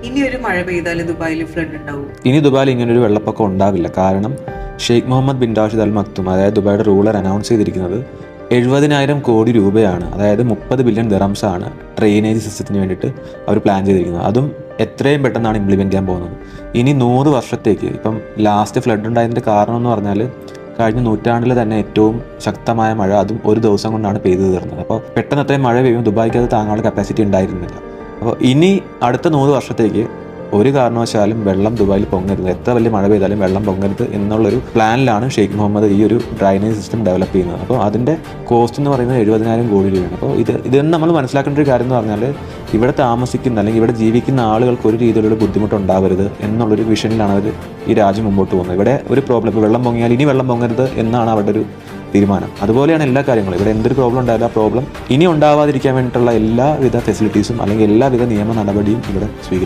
ഇനി ഒരു മഴ പെയ്താൽ ദുബായിൽ ഫ്ലഡ് ഉണ്ടാവും? ഇനി ദുബായിൽ ഇങ്ങനൊരു വെള്ളപ്പൊക്കം ഉണ്ടാവില്ല. കാരണം ഷെയ്ഖ് മുഹമ്മദ് ബിൻ റാഷിദ് അൽ മക്തും, അതായത് ദുബായുടെ റൂളർ, അനൗൺസ് ചെയ്തിരിക്കുന്നത് 70,000 കോടി രൂപയാണ്, അതായത് 30 ബില്യൺ ദിറംസാണ് ഡ്രെയിനേജ് സിസ്റ്റത്തിന് വേണ്ടിയിട്ട് അവർ പ്ലാൻ ചെയ്തിരിക്കുന്നത്. അതും എത്രയും പെട്ടെന്നാണ് ഇംപ്ലിമെൻറ്റ് ചെയ്യാൻ പോകുന്നത്. ഇനി 100 വർഷത്തേക്ക്, ഇപ്പം ലാസ്റ്റ് ഫ്ലഡ് ഉണ്ടായതിൻ്റെ കാരണം എന്ന് പറഞ്ഞാൽ കഴിഞ്ഞ നൂറ്റാണ്ടിൽ തന്നെ ഏറ്റവും ശക്തമായ മഴ അതും ഒരു ദിവസം കൊണ്ടാണ് പെയ്തു തീർന്നത്. അപ്പോൾ പെട്ടെന്ന് അത്രയും മഴ പെയ്യും ദുബായ്ക്ക് അത് താങ്ങാനുള്ള കപ്പാസിറ്റി ഉണ്ടായിരുന്നില്ല. അപ്പോൾ ഇനി അടുത്ത 100 വർഷത്തേക്ക് ഒരു കാരണവശാലും വെള്ളം ദുബായിൽ പൊങ്ങരുത്, എത്ര വലിയ മഴ പെയ്താലും വെള്ളം പൊങ്ങരുത് എന്നുള്ളൊരു പ്ലാനിലാണ് ഷെയ്ഖ് മുഹമ്മദ് ഈ ഒരു ഡ്രൈനേജ് സിസ്റ്റം ഡെവലപ്പ് ചെയ്യുന്നത്. അപ്പോൾ അതിൻ്റെ കോസ്റ്റ് എന്ന് പറയുന്നത് 70,000 കോടി രൂപയാണ്. അപ്പോൾ ഇത് നമ്മൾ മനസ്സിലാക്കേണ്ട ഒരു കാര്യം എന്ന് പറഞ്ഞാൽ ഇവിടെ താമസിക്കുന്ന അല്ലെങ്കിൽ ഇവിടെ ജീവിക്കുന്ന ആളുകൾക്ക് ഒരു രീതിയിലുള്ള ബുദ്ധിമുട്ടുണ്ടാവരുത് എന്നുള്ളൊരു വിഷനിലാണ് അവർ ഈ രാജ്യം മുമ്പോട്ട് പോകുന്നത്. ഇവിടെ ഒരു പ്രോബ്ലം, ഇപ്പോൾ വെള്ളം പൊങ്ങിയാൽ ഇനി വെള്ളം പൊങ്ങരുത് എന്നാണ് അവരുടെ ഒരു തീരുമാനം. അതുപോലെയാണ് എല്ലാ കാര്യങ്ങളും. ഇവിടെ എന്തൊരു പ്രോബ്ലം ഉണ്ടായാലും ആ പ്രോബ്ലം ഇനി ഉണ്ടാവാതിരിക്കാൻ വേണ്ടിയിട്ടുള്ള എല്ലാവിധ ഫെസിലിറ്റീസും അല്ലെങ്കിൽ എല്ലാവിധ നിയമ നടപടിയും ഇവിടെ സ്വീകരിക്കും.